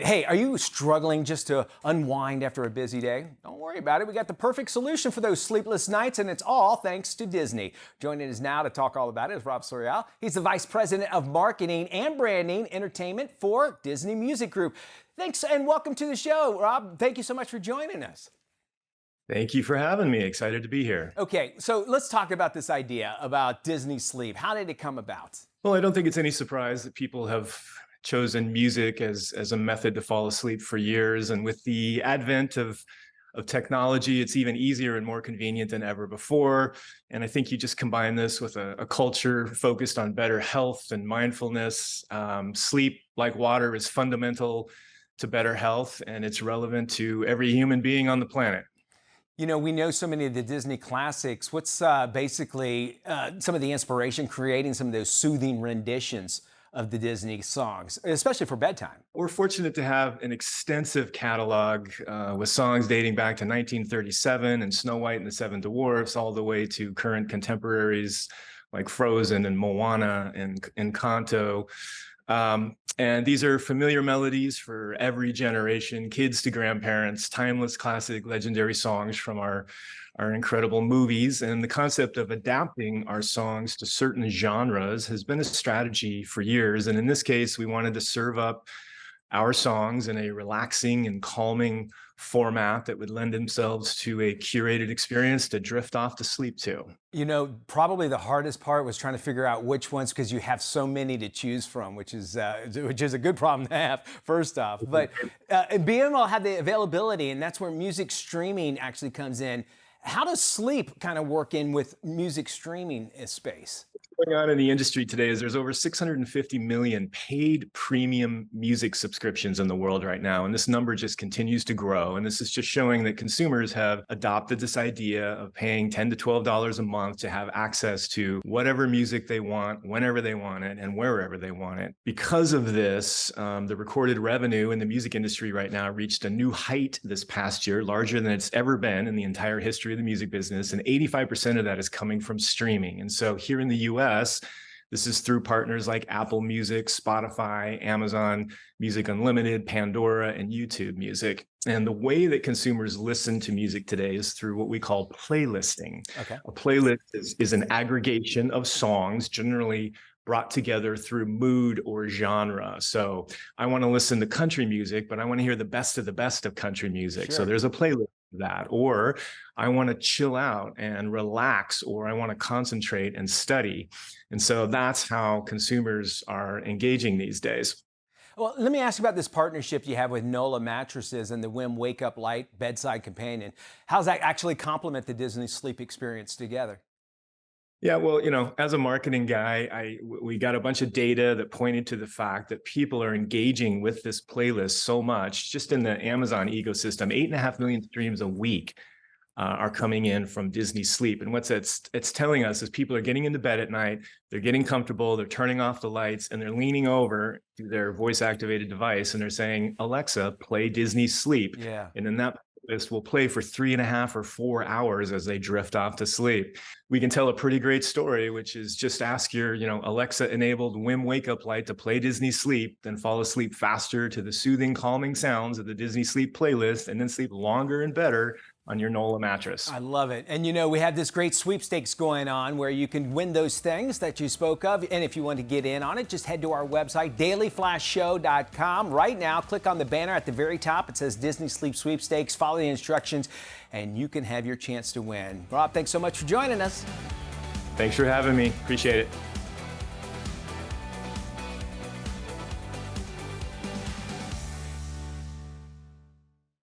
Hey, are you struggling just to unwind after a busy day? Don't worry about it. We got the perfect solution for those sleepless nights, and it's all thanks to Disney. Joining us now to talk all about it is Rob Souriall. He's the Vice President of Marketing and Branding Entertainment for Disney Music Group. Thanks and welcome to the show, Rob. Thank you so much for joining us. Thank you for having me. Excited to be here. Okay, so let's talk about this idea about Disney Sleep. How did it come about? Well, I don't think it's any surprise that people have chosen music as a method to fall asleep for years. And with the advent of technology, it's even easier and more convenient than ever before. And I think you just combine this with a culture focused on better health and mindfulness. Sleep, like water, is fundamental to better health, and it's relevant to every human being on the planet. You know, we know so many of the Disney classics. What's basically some of the inspiration creating some of those soothing renditions of the Disney songs, especially for bedtime? We're fortunate to have an extensive catalog with songs dating back to 1937 and Snow White and the Seven Dwarfs, all the way to current contemporaries like Frozen and Moana and Encanto. And these are familiar melodies for every generation, kids to grandparents, timeless classic legendary songs from our incredible movies. And the concept of adapting our songs to certain genres has been a strategy for years. And in this case, we wanted to serve up our songs in a relaxing and calming format that would lend themselves to a curated experience to drift off to sleep to. You know, probably the hardest part was trying to figure out which ones, because you have so many to choose from, which is a good problem to have, first off. But being able to have the availability, and that's where music streaming actually comes in. How does sleep kind of work in with music streaming space? What's going on in the industry today is there's over 650 million paid premium music subscriptions in the world right now. And this number just continues to grow. And this is just showing that consumers have adopted this idea of paying $10 to $12 a month to have access to whatever music they want, whenever they want it, and wherever they want it. Because of this, the recorded revenue in the music industry right now reached a new height this past year, larger than it's ever been in the entire history of the music business. And 85% of that is coming from streaming. And so here in the US, this is through partners like Apple Music, Spotify, Amazon Music Unlimited, Pandora, and YouTube Music. And the way that consumers listen to music today is through what we call playlisting. Okay. A playlist is an aggregation of songs, generally brought together through mood or genre. So I want to listen to country music, but I want to hear the best of country music. Sure. So there's a playlist for that. Or I want to chill out and relax, or I want to concentrate and study. And so that's how consumers are engaging these days. Well, let me ask you about this partnership you have with NOLA Mattresses and the WIM Wake Up Light Bedside Companion. How does that actually complement the Disney sleep experience together? Yeah, well, as a marketing guy, we got a bunch of data that pointed to the fact that people are engaging with this playlist so much. Just in the Amazon ecosystem, 8.5 million streams a week are coming in from Disney Sleep. And what it's telling us is people are getting into bed at night, they're getting comfortable, they're turning off the lights, and they're leaning over to their voice-activated device, and they're saying, "Alexa, play Disney Sleep." Yeah. And then that playlist will play for 3.5 or 4 hours as they drift off to sleep. We can tell a pretty great story, which is just ask your, Alexa-enabled WIM wake-up light to play Disney Sleep, then fall asleep faster to the soothing, calming sounds of the Disney Sleep playlist, and then sleep longer and better on your NOLA mattress. I love it. And we have this great sweepstakes going on where you can win those things that you spoke of. And if you want to get in on it, just head to our website, dailyflashshow.com. Right now, click on the banner at the very top. It says Disney Sleep Sweepstakes. Follow the instructions, and you can have your chance to win. Rob, thanks so much for joining us. Thanks for having me. Appreciate it.